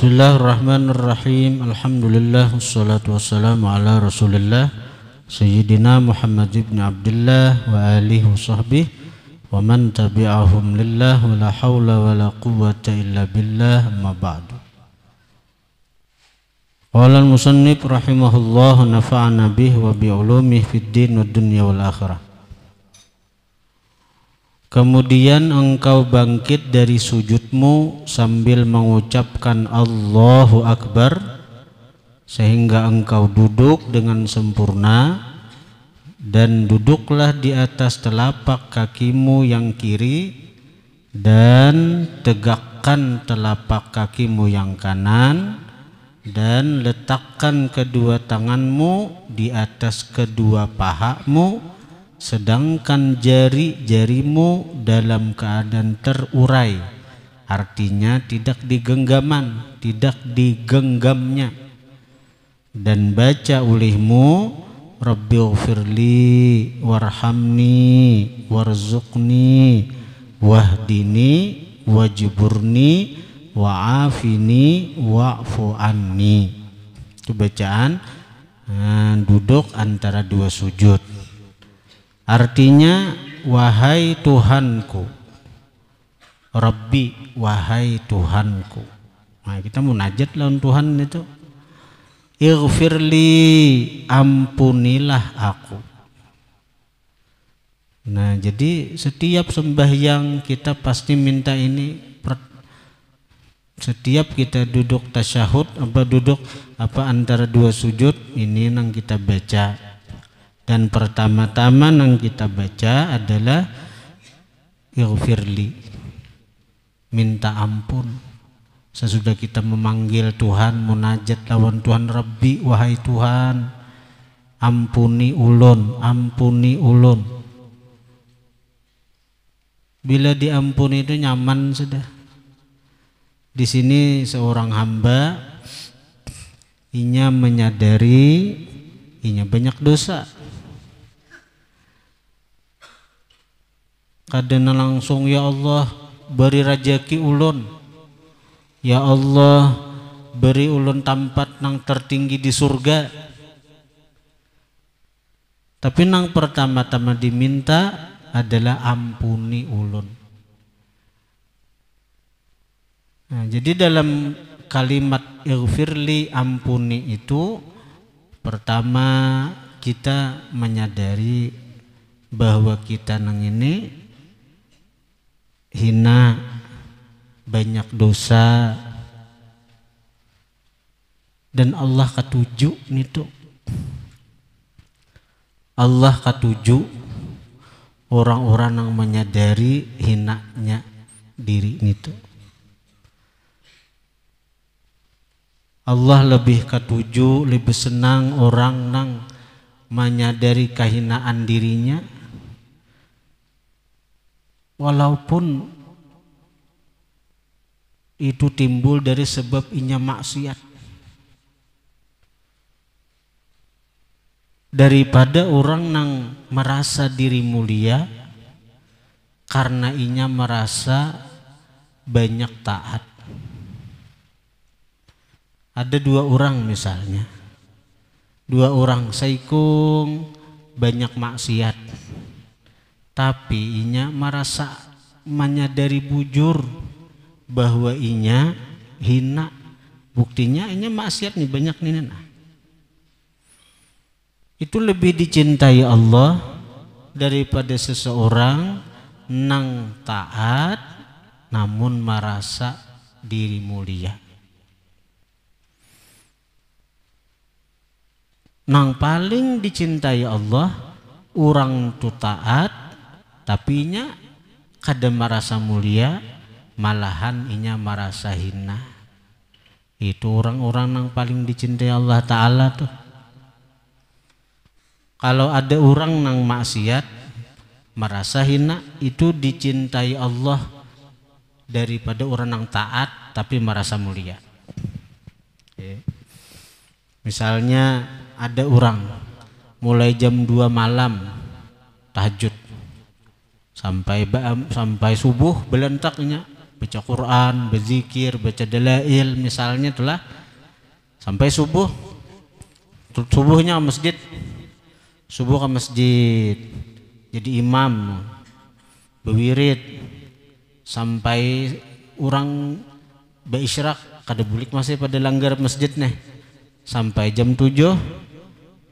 Bismillahirrahmanirrahim. Alhamdulillah wassalatu wassalamu ala Rasulillah Sayyidina Muhammad ibn Abdullah wa alihi wa sahbihi wa man tabi'ahum lillah wa la hawla wa la quwwata illa billah, amma ba'du. Qala al-musannif rahimahullah nafa'ana bihi wa bi'ulumihi fid din wad dunya wal akhirah. Kemudian engkau bangkit dari sujudmu sambil mengucapkan Allahu Akbar, sehingga engkau duduk dengan sempurna, dan duduklah di atas telapak kakimu yang kiri dan tegakkan telapak kakimu yang kanan, dan letakkan kedua tanganmu di atas kedua pahamu, sedangkan jari-jarimu dalam keadaan terurai, artinya tidak digenggamnya, dan baca olehmu Rabbighfirli warhamni warzuqni wahdini wajburni wa'afini wa'fu anni. Itu bacaan duduk antara dua sujud. Artinya, wahai Tuhanku, Rabbi, wahai Tuhanku. Nah, kita munajat lawan Tuhan itu. Ighfirli, ampunilah aku. Nah, jadi setiap sembahyang kita pasti minta ini. Setiap kita duduk tasyahud, antara dua sujud, ini yang kita baca. Dan pertama-tama yang kita baca adalah Ighfirli, minta ampun. Sesudah kita memanggil Tuhan, munajat lawan Tuhan, Rabbi, wahai Tuhan, ampuni ulun, ampuni ulun. Bila diampuni itu nyaman sudah. Di sini seorang hamba inya menyadari inya banyak dosa. Kadang langsung, ya Allah beri rajaki ulun, ya Allah beri ulun tempat nang tertinggi di surga. Tapi nang pertama-tama diminta adalah ampuni ulun. Nah, jadi dalam kalimat Ighfirli, ampuni itu, pertama kita menyadari bahwa kita nang ini hina, banyak dosa, dan Allah katuju nitu. Allah katuju orang-orang yang menyadari hinanya diri nitu. Allah lebih katuju, lebih senang orang nang menyadari kehinaan dirinya, walaupun itu timbul dari sebab inya maksiat, daripada orang nang merasa diri mulia karena inya merasa banyak taat. Ada dua orang misalnya, dua orang saikung banyak maksiat, tapi inya merasa menyadari bujur bahwa inya hina. Buktinya inya maksiat nih banyak nih. Nah, itu lebih dicintai Allah daripada seseorang nang taat namun merasa diri mulia. Nang paling dicintai Allah orang tu taat tapi inya kada merasa mulia, malahan inya merasa hina. Itu orang-orang yang paling dicintai Allah Ta'ala tuh. Kalau ada orang yang maksiat merasa hina, itu dicintai Allah daripada orang yang taat tapi merasa mulia. Misalnya ada orang mulai jam 2 malam tahajud sampai subuh belentaknya baca Quran, berzikir, baca dalail misalnya itulah, sampai subuh. Subuhnya ke masjid, subuh ke masjid, jadi imam, bewirid sampai orang beisyraq, kada bulik masih pada langgar masjid nih, sampai jam 7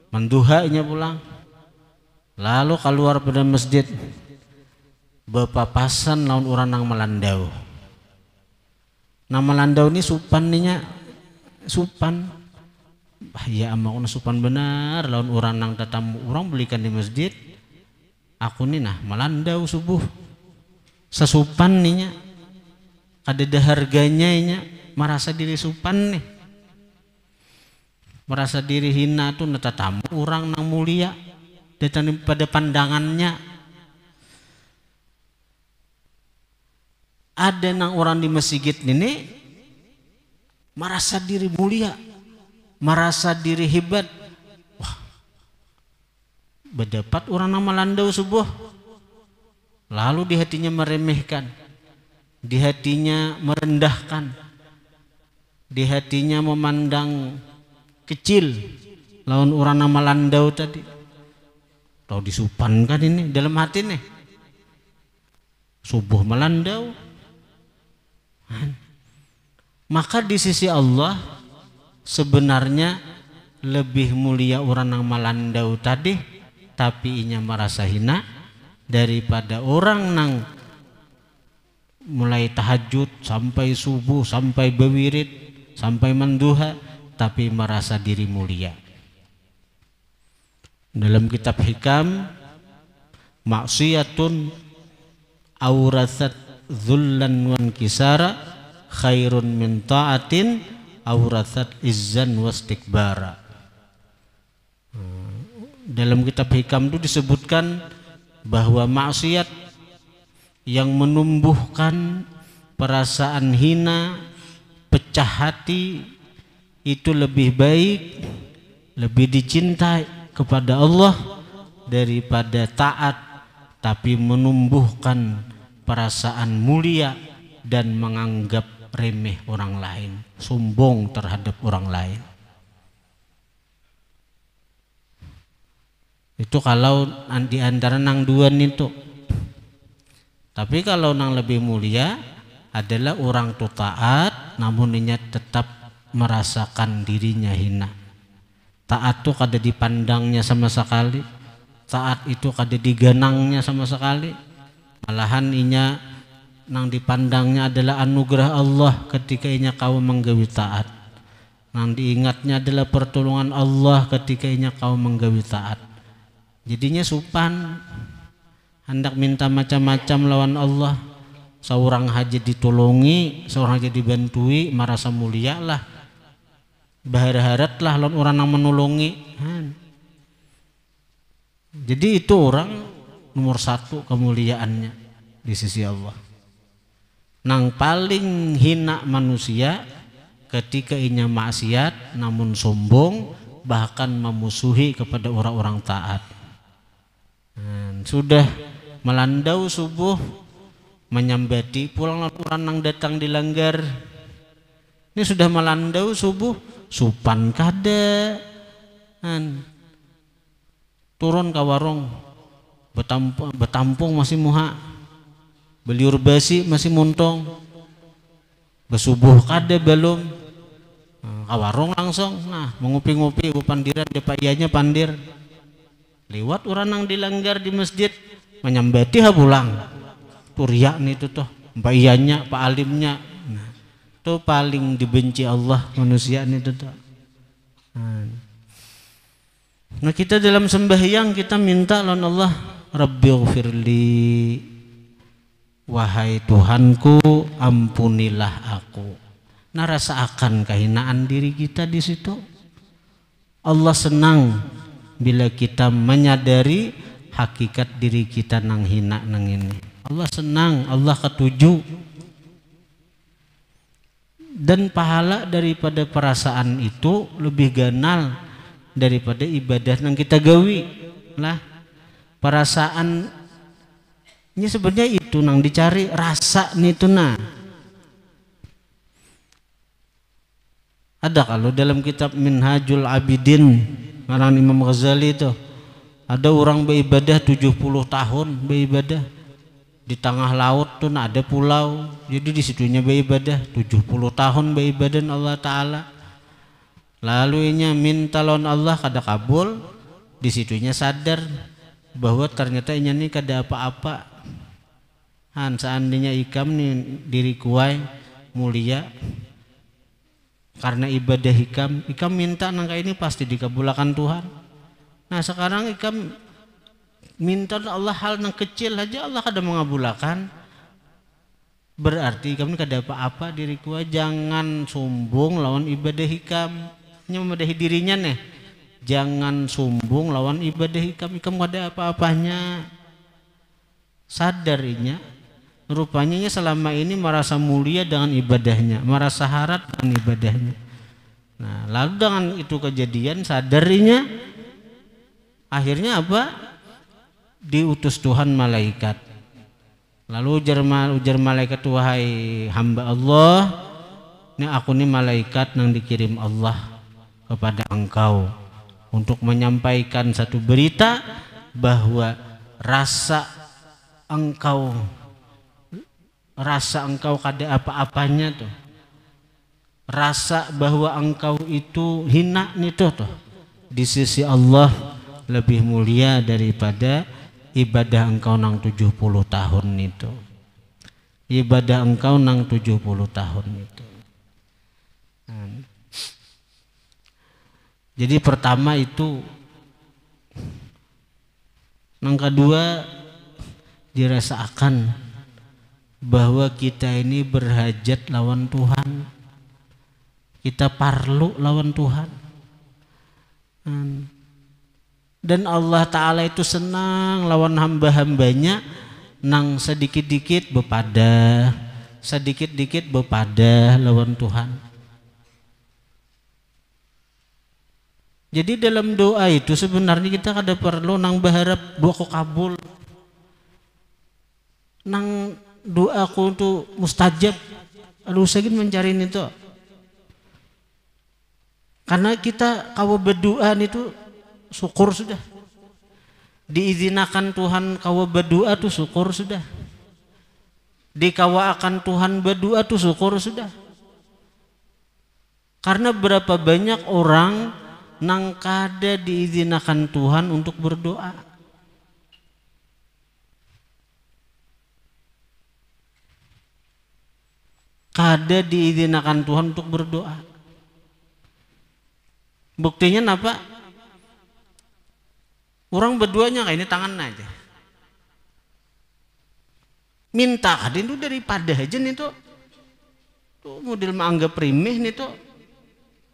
manduhanya pulang, lalu keluar pada masjid bepapasan lawan orang nang melandau. Nah melandau ini supan ninya, supan. Ya ama aku supan benar lawan orang nang tetamu orang belikan di masjid, aku nih nah melandau subuh sesupan ninya, ada harganya nya, merasa diri supan nih, merasa diri hina tuh tetamu orang nang mulia dan pada pandangannya. Ada nang orang di masjid ini merasa diri mulia, merasa diri hebat. Wah, berdapat orang nama landau subuh, lalu di hatinya meremehkan, di hatinya merendahkan, di hatinya memandang kecil lawan orang nama landau tadi. Tahu disupankan ini dalam hati nih, subuh melandau. Maka di sisi Allah sebenarnya lebih mulia orang yang melandau tadi tapi inya merasa hina daripada orang yang mulai tahajud sampai subuh, sampai bewirid, sampai menduha tapi merasa diri mulia. Dalam kitab Hikam, maksiyatun awrathat dzullan wan kisara khairun min ta'atin awrathat izzan wastikbara. Dalam kitab Hikam itu disebutkan bahwa maksiat yang menumbuhkan perasaan hina, pecah hati itu lebih baik, lebih dicintai kepada Allah daripada taat tapi menumbuhkan perasaan mulia dan menganggap remeh orang lain, sombong terhadap orang lain. Itu kalau di antara nang duan itu. Tapi kalau nang lebih mulia adalah orang tu taat namun inya tetap merasakan dirinya hina. Taat itu kada dipandangnya sama sekali, taat itu kada diganangnya sama sekali, malahan inya nang dipandangnya adalah anugerah Allah ketika inya kau menggawi taat, nang diingatnya adalah pertolongan Allah ketika inya kau menggawi taat. Jadinya supan, hendak minta macam-macam lawan Allah, seorang haji ditolongi, seorang haji dibantui, merasa mulia lah, berharap lah lawan orang yang menolongi. Jadi itu orang nomor satu kemuliaannya di sisi Allah. Nang paling hina manusia ketika inya maksiat namun sombong, bahkan memusuhi kepada orang-orang taat. Sudah melandau subuh menyambati pulang orang nang datang dilanggar. Ini sudah melandau subuh, supan kada, turun ke warung, betampung masih muha, beliur basi masih muntong, besubuh kada belum, ke warung langsung, nah mengupi-ngupi pandiran depan ianya pandir, lewat orang nang dilanggar di masjid, menyambati ha pulang, turiak nih itu toh, mbak ianya, pak alimnya. Itu paling dibenci Allah manusia ini tuh. Nah kita dalam sembahyang kita minta lawan Allah, Rabbighfirli, wahai Tuhanku ampunilah aku. Nah rasa akan kehinaan diri kita di situ. Allah senang bila kita menyadari hakikat diri kita nang hina nang ini. Allah senang, Allah ketuju. Dan pahala daripada perasaan itu lebih ganal daripada ibadah yang kita gawi lah. Perasaan ini sebenarnya itu nang dicari, rasa nih itu nah Ada kalau dalam kitab Minhajul Abidin ngarang Imam Ghazali itu, ada orang beribadah 70 tahun beribadah di tengah laut tuh ada pulau, jadi di situnya beribadah 70 tahun beribadah Allah Ta'ala. Lalu inya minta lawan Allah kada kabul, di situnya sadar bahwa ternyata inya nih kada apa-apa. Seandainya ikam nih diri kuai mulia karena ibadah ikam minta nangka ini pasti dikabulkan Tuhan. Nah sekarang ikam minta Allah hal yang kecil aja Allah kada mengabulkan, berarti ikam kada apa-apa diri kuai. Jangan sombong lawan ibadah ikam, memadahi dirinya nih. Jangan sombong lawan ibadah ikam kada apa-apanya. Sadarinya rupanya selama ini merasa mulia dengan ibadahnya, merasa harap dengan ibadahnya. Nah lalu dengan itu kejadian sadarinya, akhirnya apa? Diutus Tuhan malaikat. Lalu ujar malaikat, wahai hamba Allah, ini aku nih malaikat yang dikirim Allah kepada engkau untuk menyampaikan satu berita bahwa rasa engkau kada apa-apanya tuh, rasa bahwa engkau itu hina nih tuh di sisi Allah lebih mulia daripada ibadah engkau nang 70 tahun itu. Ibadah engkau nang 70 tahun itu. Jadi pertama itu, yang kedua dirasakan bahwa kita ini berhajat lawan Tuhan, kita parlu lawan Tuhan, dan Allah Ta'ala itu senang lawan hamba-hambanya nang sedikit-dikit bepada lawan Tuhan. Jadi dalam doa itu sebenarnya kita kada perlu nang berharap doaku kabul, nang doaku itu mustajab. Aduh segini mencari itu, karena kita kawa berdoa itu syukur sudah, diizinakan Tuhan kawa berdoa tuh syukur sudah, dikawa akan Tuhan berdoa tuh syukur sudah. Karena berapa banyak orang nang kada diizinakan Tuhan untuk berdoa. Kada diizinakan Tuhan untuk berdoa. Buktinya apa? Orang berdoanya kayak ini tangan aja. Minta kada itu daripada aja nih tuh model menganggap remeh nih tuh.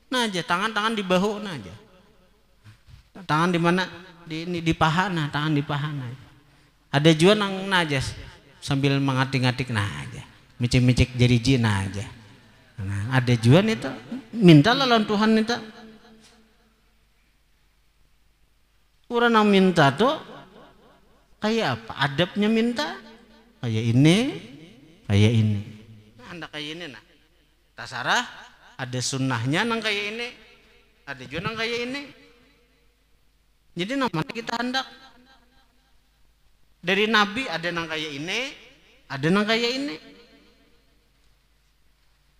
Nah aja tangan di bahu nah aja. Tangan di mana? Di paha nah, tangan di paha nah. Ada juga nang nah aja sambil mengatik-ngatik nah aja. Micik-micik jari jina aja. Nah, ada juga nih tuh minta lawan Tuhan nih tuh. Orang yang minta tuh kayak apa? Adabnya minta kayak ini. Nah, anda kayak ini nah. Tasarah ada sunnahnya nang kayak ini, ada juga nang kayak ini. Jadi nang mana kita hendak? Dari Nabi ada nang kayak ini, ada nang kayak ini.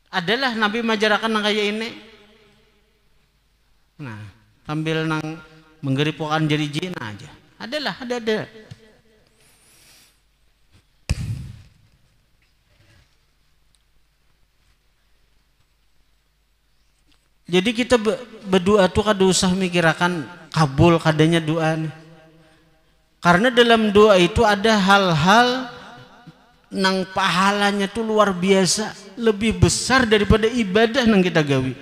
Adalah Nabi majarakan nang kayak ini. Nah, sambil nang menggeripokan jari jina aja. Ada. Jadi kita berdoa tuh kada usah mikirakan kabul kadanya doa nih. Karena dalam doa itu ada hal-hal nang pahalanya tuh luar biasa, lebih besar daripada ibadah nang kita gawi.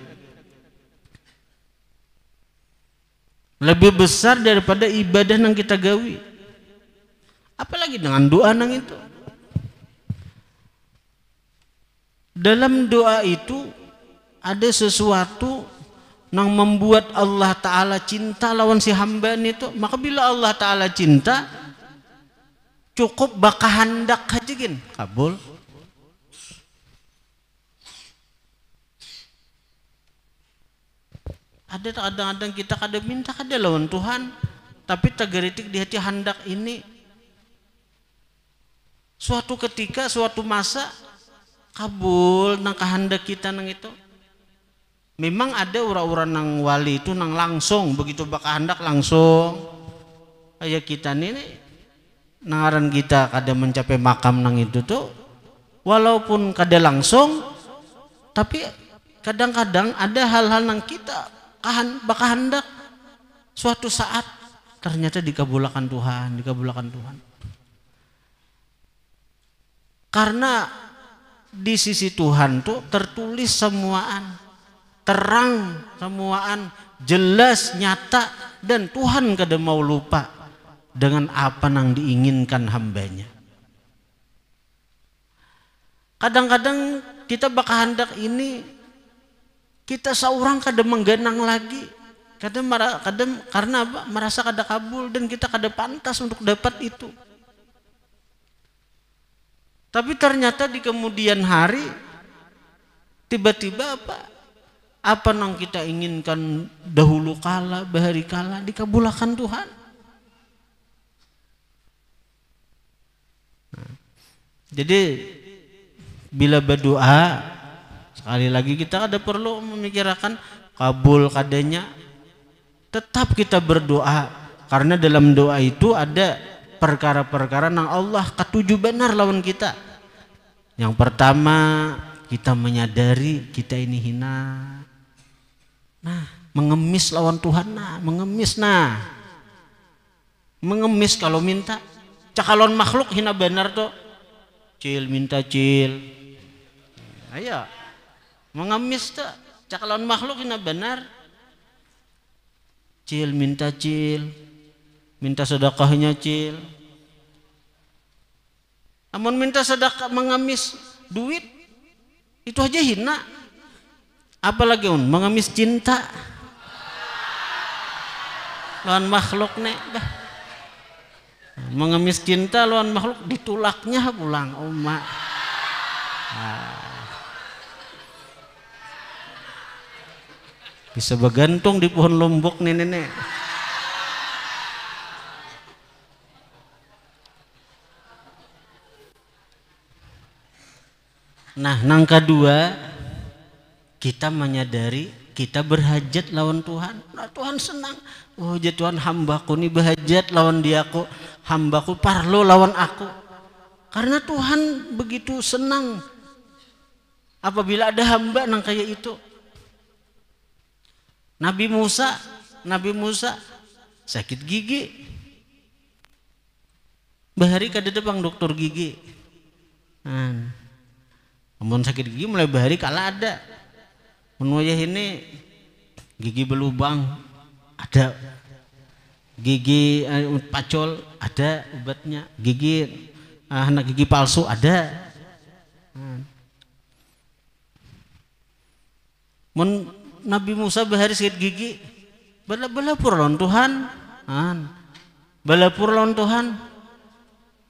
Lebih besar daripada ibadah nang kita gawi. Apalagi dengan doa nang itu. Dalam doa itu ada sesuatu yang membuat Allah Ta'ala cinta lawan si hamba itu. Maka bila Allah Ta'ala cinta, cukup baka hendak aja gin kabul. Ada kadang-kadang kita kada minta kada lawan Tuhan, tapi tagaritik di hati hendak ini. Suatu ketika, suatu masa kabul nang kehendak kita nang itu. Memang ada orang-orang nang wali itu nang langsung begitu bakahandak langsung. Kayak kita ini nangaran kita kada mencapai makam nang itu tuh, walaupun kada langsung, tapi kadang-kadang ada hal-hal nang kita bakahandak suatu saat ternyata dikabulkan Tuhan, dikabulkan Tuhan. Karena di sisi Tuhan tuh tertulis semuaan, terang semuaan, jelas, nyata, dan Tuhan kada mau lupa dengan apa yang diinginkan hambanya. Kadang-kadang kita bakahandak ini kita seorang kada menggenang lagi, karena apa? Merasa kada kabul dan kita kada pantas untuk dapat itu. Tapi ternyata di kemudian hari tiba-tiba apa yang kita inginkan dahulu kala, bahari kala dikabulkan Tuhan. Jadi bila berdoa, sekali lagi kita ada perlu memikirkan kabul kadanya. Tetap kita berdoa, karena dalam doa itu ada perkara-perkara yang Allah ketujuh benar lawan kita. Yang pertama, kita menyadari kita ini hina. Nah, mengemis lawan Tuhan, mengemis kalau minta. Cakalon makhluk hina benar tuh. Cil minta cil. Ayo. Mengemis tuh. Cakalon makhluk hina benar. Cil minta cil. Minta sedekahnya cil. Amun minta sedekah mengemis duit itu aja hina. Apalagi mengemis cinta lawan makhluk nek. Mengemis cinta lawan makhluk ditulaknya pulang umat. Bisa bergantung di pohon lombok nih nenek. Nah, nang kedua, kita menyadari kita berhajat lawan Tuhan. Nah, Tuhan senang. Oh, jadi Tuhan, hambaku nih berhajat lawan diaku, hambaku parlo lawan aku. Karena Tuhan begitu senang apabila ada hamba nang kayak itu. Nabi Musa sakit gigi. Bahari kada depang dokter gigi. Amun sakit gigi mulai bahari kala ada. Mun wayah ini gigi berlubang ada, gigi pacol ada obatnya, gigi anak gigi palsu ada. Mun Nabi Musa bahari sakit gigi, balapur lawan Tuhan, balapur lawan Tuhan.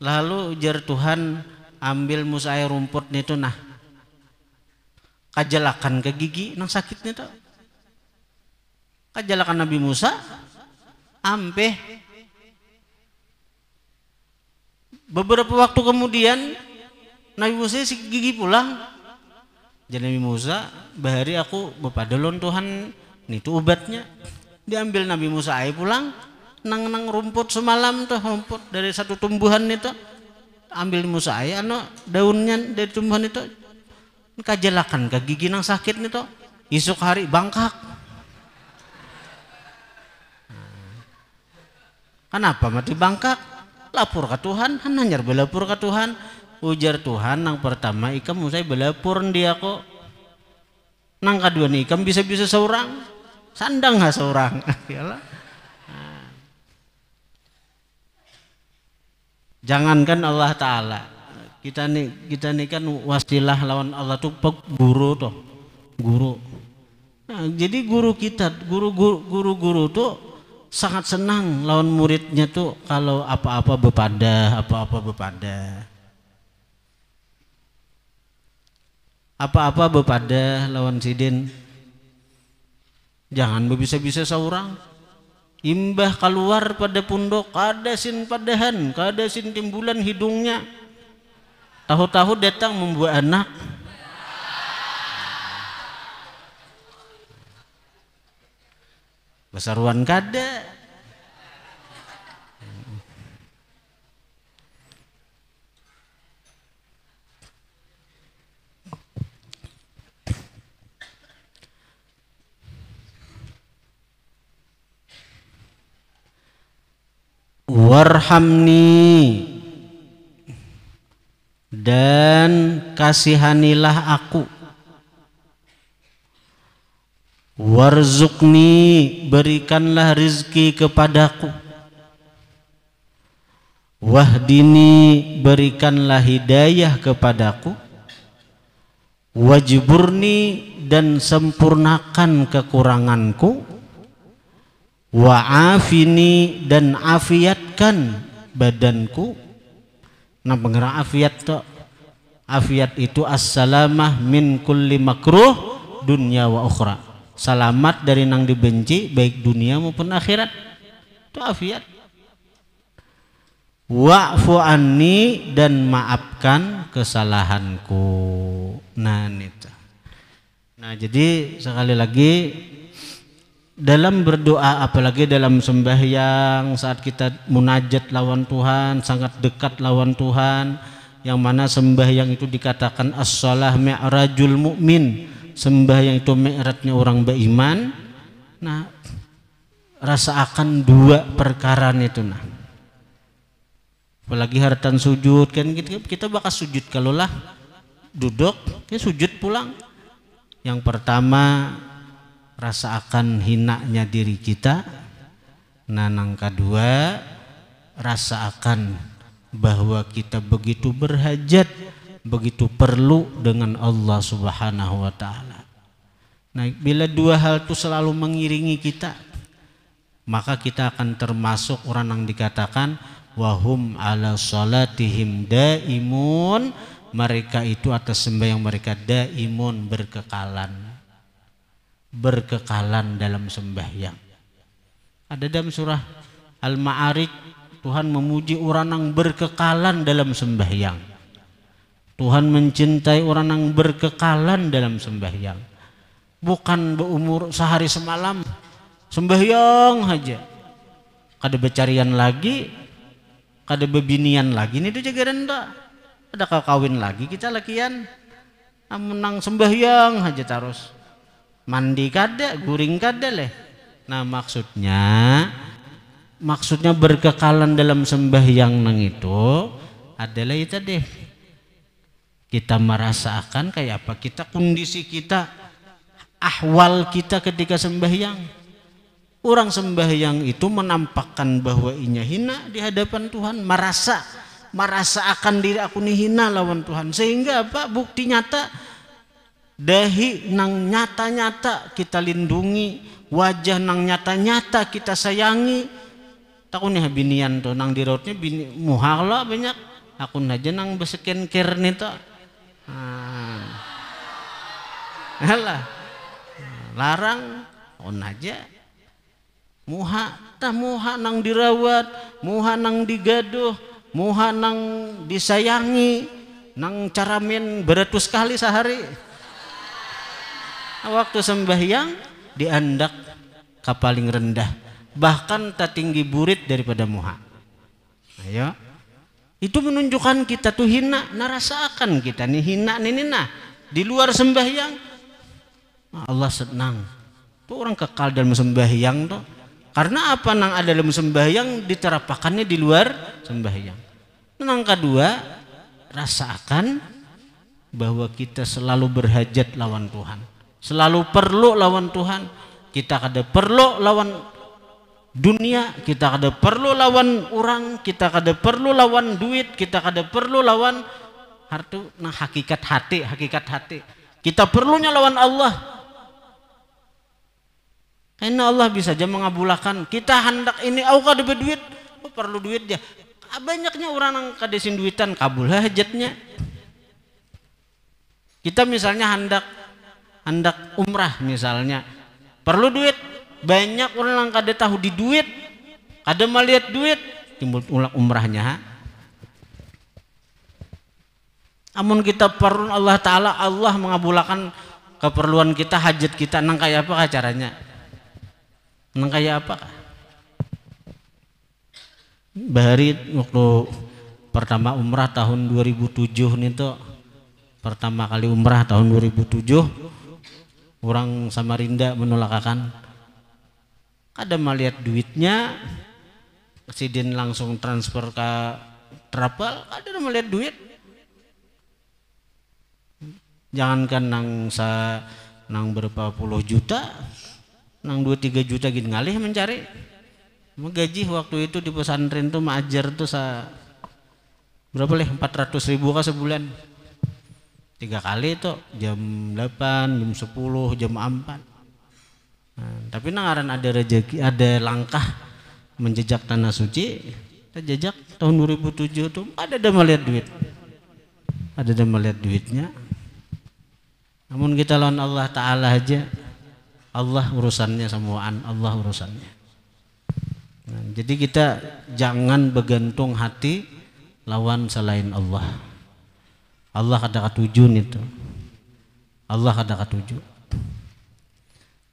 Lalu ujar Tuhan, ambil Musa air rumput itu nah. Kajalakan ke gigi nang sakitnya tuh. Kajalakan Nabi Musa ampe. Beberapa waktu kemudian Nabi Musa si gigi pulang. Jadi Nabi Musa bahari aku bepadalon Tuhan itu obatnya. Diambil Nabi Musa air pulang nang rumput semalam tuh, rumput dari satu tumbuhan itu. Ambil Musa air daunnya dari tumbuhan itu. Kajalakan ke gigi nang sakit nih toh, isuk hari bangkak. Kenapa mati bangkak? Lapor ke Tuhan, nanyar belapor ke Tuhan. Ujar Tuhan nang pertama ikam musai belapor dia kok. Nang kedua nih ikam bisa-bisa seorang, sandang ha seorang. Jangankan Allah Ta'ala, kita nih kan wasilah lawan Allah tuh guru toh, guru. Nah, jadi guru kita, guru tuh sangat senang lawan muridnya tuh kalau apa-apa bepada, apa-apa bepada lawan sidin. Jangan bisa-bisa seorang. Imbah keluar pada pundok, kada sin padahan, kada sin timbulan hidungnya. Tahu-tahu datang membuat anak. Besaruan kada. Warhamni, dan kasihanilah aku. Warzuqni, berikanlah rizki kepadaku. Wahdini, berikanlah hidayah kepadaku. Wajburni, dan sempurnakan kekuranganku. Wa'afini, dan afiatkan badanku. Nah, pengerang afiat tuh. Afiat itu as-salamah min kulli makruh dunya wa ukhra. Selamat dari nang dibenci baik dunia maupun akhirat. Itu afiat. Wa'fu anni, dan maafkan kesalahanku. Nah, itu. Nah, jadi sekali lagi dalam berdoa, apalagi dalam sembahyang, saat kita munajat lawan Tuhan, sangat dekat lawan Tuhan, yang mana sembahyang itu dikatakan as-shalah mi'rajul mu'min, sembahyang itu mi'rajnya orang beriman. Nah, rasa akan dua perkara itu. Nah, apalagi hartan sujud, kan kita bakal sujud kalau lah duduk, ya sujud pulang. Yang pertama, rasa akan hinanya diri kita. Nah, yang kedua, rasa akan bahwa kita begitu berhajat, begitu perlu dengan Allah Subhanahu wa ta'ala. Nah, bila dua hal itu selalu mengiringi kita, maka kita akan termasuk orang yang dikatakan wahum ala salatihim daimun, mereka itu atas sembahyang mereka daimun, berkekalan dalam sembahyang. Ada dalam surah Al-Ma'arij, Tuhan memuji orang yang berkekalan dalam sembahyang. Tuhan mencintai orang yang berkekalan dalam sembahyang. Bukan berumur sehari semalam sembahyang aja, kada becarian lagi, kada bebinian lagi, ini tuh jaga rendah. Ada kawin lagi kita lakian, menang sembahyang aja terus. Mandi kada, guring kada leh. Nah, maksudnya berkekalan dalam sembahyang nang itu adalah itu deh. Kita merasakan kayak apa kita, kondisi kita, ahwal kita ketika sembahyang. Orang sembahyang itu menampakkan bahwa inya hina di hadapan Tuhan, merasa akan diri aku nih hina lawan Tuhan, sehingga apa, bukti nyata dahi nang nyata-nyata kita lindungi, wajah nang nyata-nyata kita sayangi. Takun nih binian tuh nang di rautnya bini muhala banyak, aku aja nang beseken care nih tuh. Alah, larang on aja muha nang dirawat, muha nang digaduh, muha nang disayangi, nang caramin beratus kali sehari. Waktu sembahyang diandak ke paling rendah, bahkan tak tinggi burit daripada muha. Ayo, itu menunjukkan kita tuh hina. Narasakan kita nih hina nih nah di luar sembahyang. Allah senang tuh orang kekal dalam sembahyang tuh. Karena apa, nang ada dalam sembahyang diterapakannya di luar sembahyang. Nang kedua, rasakan bahwa kita selalu berhajat lawan Tuhan, selalu perlu lawan Tuhan. Kita kada perlu lawan dunia, kita kada perlu lawan orang, kita kada perlu lawan duit, kita kada perlu lawan harta. Nah, hakikat hati. Kita perlunya lawan Allah. Karena Allah bisa aja mengabulkan kita hendak ini, aku kada berduit, perlu duit ya. Banyaknya orang yang kada sin duitan, kabul hajatnya. Kita misalnya hendak umrah misalnya, perlu duit. Banyak orang kada tahu di duit, kada melihat duit, timbul ulang umrahnya. Ha? Amun kita perlu Allah Ta'ala, Allah mengabulkan keperluan kita, hajat kita. Nang kayak apa caranya? Nang kayak apa? Bahari waktu pertama umrah tahun 2007 nih tuh, pertama kali umrah tahun 2007, orang Samarinda menolakakan. Kada melihat duitnya, presiden langsung transfer ke Trapal, kada melihat duit. Jangankan nang berapa puluh juta, nang 2-3 juta gini ngalih mencari. Gaji waktu itu di pesantren tuh maajar tuh berapa leh 400.000 kah sebulan. 3 kali itu jam 8, jam 10, jam 4. Nah, tapi nangaran ada rezeki, ada langkah menjejak tanah suci. Kita jejak tahun 2007 tuh ada melihat duit. Ada melihat duitnya. Namun kita lawan Allah Ta'ala aja, Allah urusannya semuaan, Allah urusannya. Nah, jadi kita jangan bergantung hati lawan selain Allah. Allah kada katuju itu. Allah kada katuju.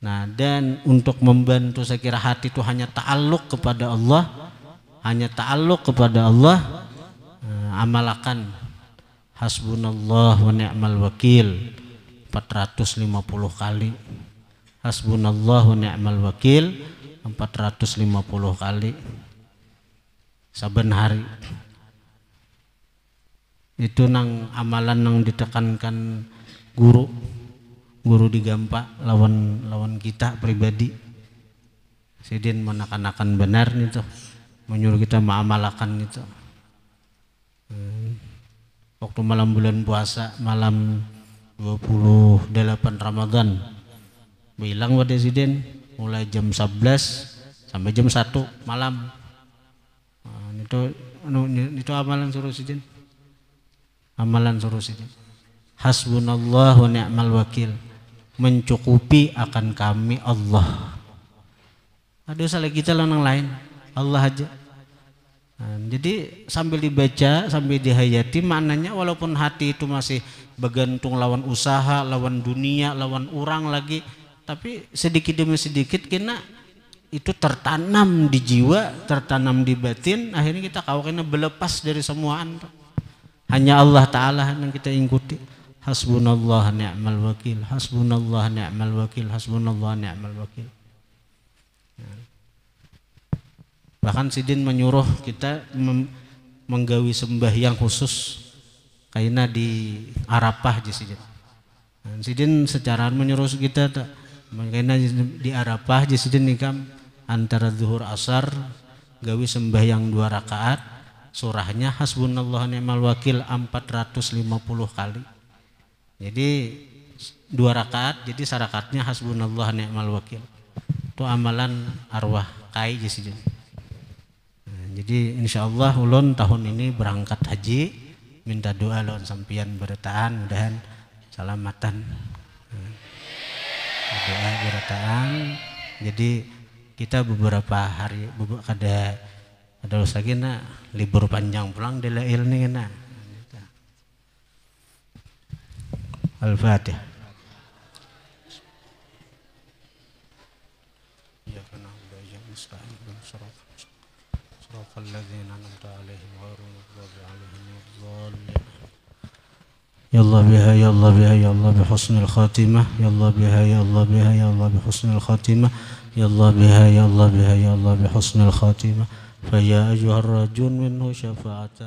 Nah, dan untuk membantu saya kira hati itu hanya ta'alluq kepada Allah, hanya ta'alluq kepada Allah. Amalkan hasbunallah wa ni'mal wakil 450 kali. Hasbunallah wa ni'mal wakil 450 kali saben hari. Itu nang amalan nang ditekankan guru digampak lawan kita pribadi. Sidin menekan-nekan benar nih tuh, menyuruh kita mengamalkan itu. Waktu malam bulan puasa, malam 28 Ramadan, bilang pada Sidin mulai jam 11 sampai jam 1 malam. Nah, itu amalan suruh Sidin. Amalan suruh Sidin. Hasbunallah wa ni'mal wakil. Mencukupi akan kami Allah. Ada salah kita lawan yang lain, Allah aja. Nah, jadi sambil dibaca, sambil dihayati, maknanya walaupun hati itu masih bergantung lawan usaha, lawan dunia, lawan orang lagi, tapi sedikit demi sedikit kena itu tertanam di jiwa, tertanam di batin. Akhirnya kita kena berlepas dari semuaan. Hanya Allah Ta'ala yang kita ikuti. Hasbunallah ni'mal wakil, hasbunallah ni'mal wakil, hasbunallah ni'mal wakil. Bahkan Sidin menyuruh kita menggawi sembahyang khusus kaina di Arafah di Sidin. Sidin secara menyuruh kita kaina di Arafah di Sidin nikam antara zuhur asar gawi sembahyang 2 rakaat, surahnya hasbunallah ni'mal wakil 450 kali. Jadi 2 rakaat, jadi sarakatnya hasbunallah ni'mal wakil. Itu amalan arwah kai di Sidin. Jadi insyaallah ulun tahun ini berangkat haji, minta doa lawan sampian bertahan, mudahan salamatan. Doa bertahan. Jadi kita beberapa hari ada lagi libur panjang pulang delail nih na. Al-Fatihah. Ya kana ya musta'in صراط الذين أنعمت عليهم غير المغضوب عليهم ولا الضالين. يا الله بها يا الله بها يا الله بحسن الخاتمة، يا الله بها يا الله بها يا الله بحسن الخاتمة، يا الله بها يا الله بها يا الله بحسن الخاتمة، فيا أيها الرجل منه شفاعة.